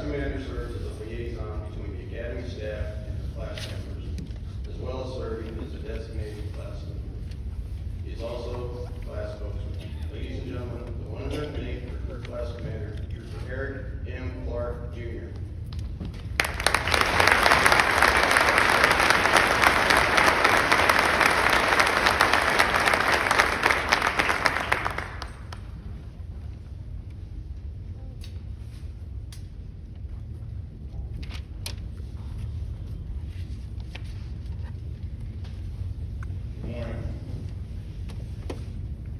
commander serves as a liaison between the academy staff and the class members, as well as serving as a designated class leader. He is also class spokesman. Ladies and gentlemen, the 108th recruit class commander, Eric M. Clark, Jr.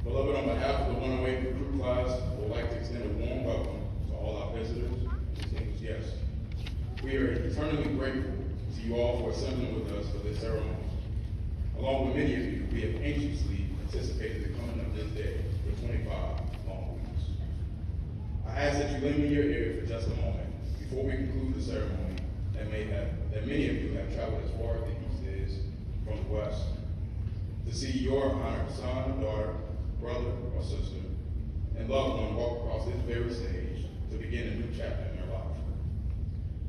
Beloved, on behalf of the 108 recruit class, I would like to extend a warm welcome to all our visitors and distinguished guests. We are eternally grateful to you all for assembling with us for this ceremony. Along with many of you, we have anxiously anticipated the coming of this day for 25 long weeks. I ask that you lend me your ear for just a moment before we conclude the ceremony that many of you have traveled as far as the east is from the west to see your honored son, daughter, brother, or sister, and loved one walk across this very stage to begin a new chapter in their life.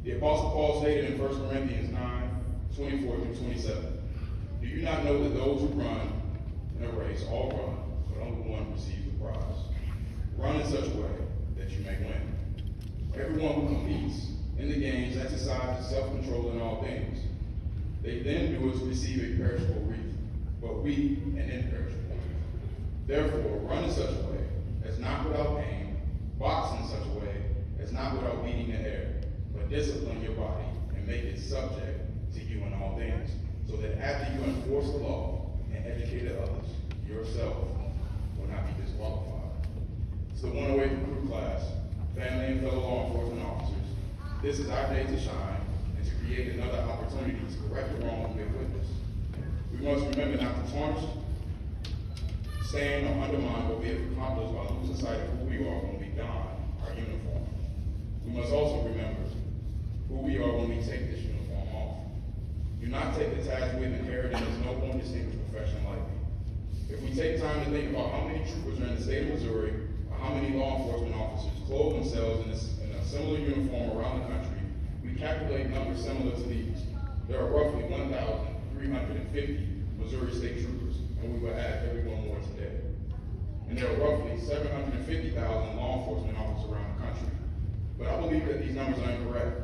The Apostle Paul stated in 1 Corinthians 9:24-27, do you not know that those who run in a race all run, but only one receives the prize? Run in such a way that you may win. Everyone who competes in the games exercises self-control in all things. They then do is receive a perishable wreath, but we an imperishable. Therefore, run in such a way as not without pain, box in such a way as not without beating the air, but discipline your body and make it subject to you in all things, so that after you enforce the law and educate others, yourself will not be disqualified. So the 108 recruit class, family and fellow law enforcement officers, this is our day to shine and to create another opportunity to correct the wrong we have witnessed. We must remember not to tarnish, stain, or undermine what we have accomplished by losing sight of who we are when we don our uniform. We must also remember who we are when we take this uniform off. Do not take the task we have inherited in this noble and distinguished profession lightly. If we take time to think about how many troopers are in the state of Missouri, or how many law enforcement officers clothe themselves in a similar uniform around the country, we calculate numbers similar to these. There are roughly 1,350 Missouri state troopers, and we will add every one more today. And there are roughly 750,000 law enforcement officers around the country. But I believe that these numbers are incorrect.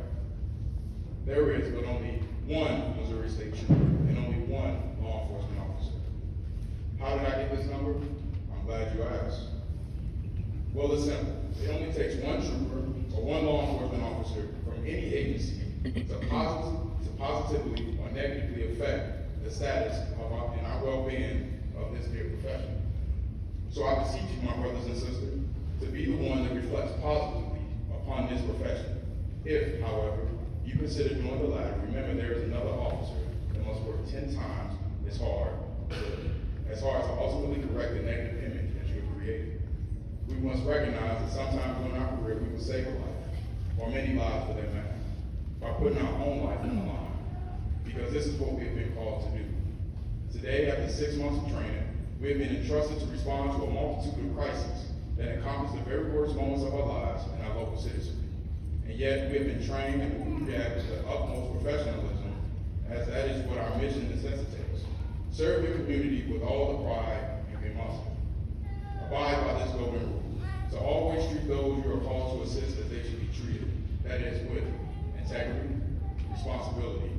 There is but only one Missouri state trooper and only one law enforcement officer. How did I get this number? I'm glad you asked. Well, it's simple. It only takes one trooper or one law enforcement officer from any agency to positively or negatively affect the status of our well-being of this dear profession. So I beseech you, my brothers and sisters, to be the one that reflects positively upon this profession. If, however, you consider doing the latter, remember there is another officer that must work 10 times as hard to ultimately correct the negative image that you have created. We must recognize that sometimes during our career we will save a life, or many lives for that matter, by putting our own life on the line, because this is what we have been called to do. Today, after 6 months of training, we have been entrusted to respond to a multitude of crises that encompass the very worst moments of our lives and our local citizenry. And yet, we have been trained and react with the utmost professionalism, as that is what our mission necessitates. Serve your community with all the pride you can muster. Abide by this golden rule, to always treat those you are called to assist as they should be treated, that is, with integrity, responsibility,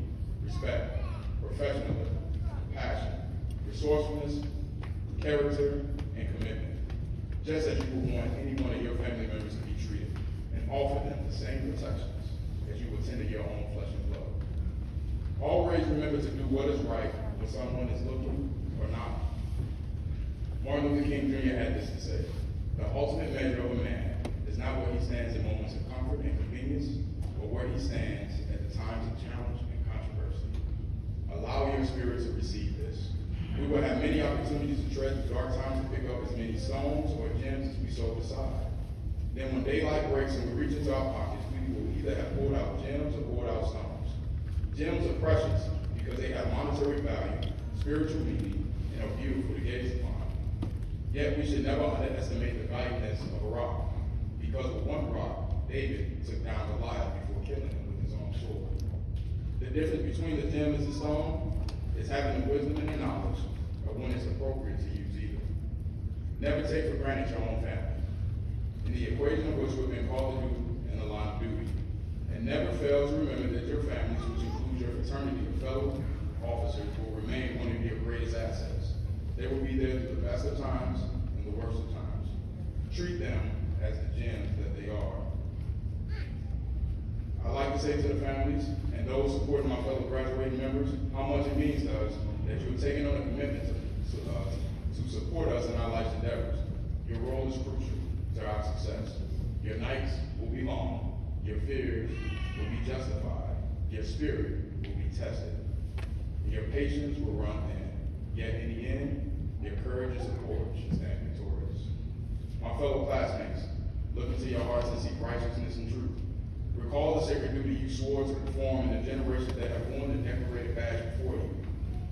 respect, professionalism, passion, resourcefulness, character, and commitment, just as you would want any one of your family members to be treated, and offer them the same protections as you would tend to your own flesh and blood. Always remember to do what is right when someone is looking or not. Martin Luther King Jr. had this to say: the ultimate measure of a man is not where he stands in moments of comfort and convenience, but where he stands at the times of challenge and controversy. Allow your spirit to receive this. We will have many opportunities to tread the dark times to pick up as many stones or gems as we so decide. Then when daylight breaks and we reach into our pockets, we will either have pulled out gems or pulled out stones. Gems are precious because they have monetary value, spiritual meaning, and are beautiful to gaze upon. Yet we should never underestimate the valueness of a rock, because with one rock, David took down Goliath before killing him with his own sword. The difference between the gem and the stone is having the wisdom and the knowledge of when it's appropriate to use either. Never take for granted your own family, in the equation of which we've been called to do in the line of duty. And never fail to remember that your families, which includes your fraternity of fellow officers, will remain one of your greatest assets. They will be there through the best of times and the worst of times. Treat them as the gems that they are. I'd like to say to the families and those supporting my fellow graduating members how much it means to us that you have taken on a commitment to support us in our life's endeavors. Your role is crucial to our success. Your nights will be long, your fears will be justified, your spirit will be tested, and your patience will run thin. Yet in the end, your courage and support should stand victorious. My fellow classmates, look into your hearts and seek righteousness and truth. Recall the sacred duty you swore to perform in the generations that have worn the decorated badge before you.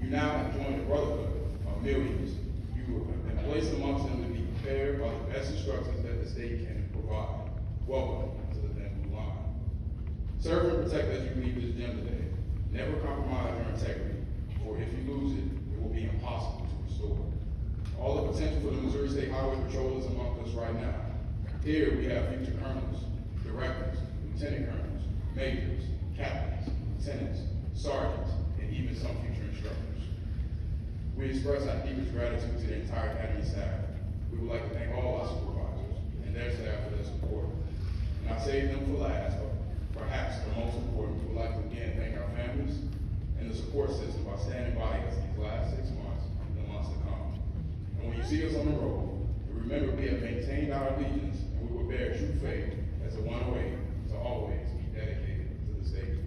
You now have joined the brotherhood of millions. You have been placed amongst them to be prepared by the best instructions that the state can provide. Welcome to the thin blue line. Serve and protect as you leave this gym today. Never compromise your integrity, for if you lose it, it will be impossible to restore. All the potential for the Missouri State Highway Patrol is among us right now. Here we have future colonels, directors, lieutenant colonels, majors, captains, lieutenants, sergeants, and even some future instructors. We express our deepest gratitude to the entire Academy staff. We would like to thank all our supervisors and their staff for their support. And I saved them for last, but perhaps the most important, we would like to again thank our families and the support system by standing by us these last 6 months and the months to come. And when you see us on the road, remember we have maintained our allegiance and we will bear true faith as the one way to always be dedicated to the state.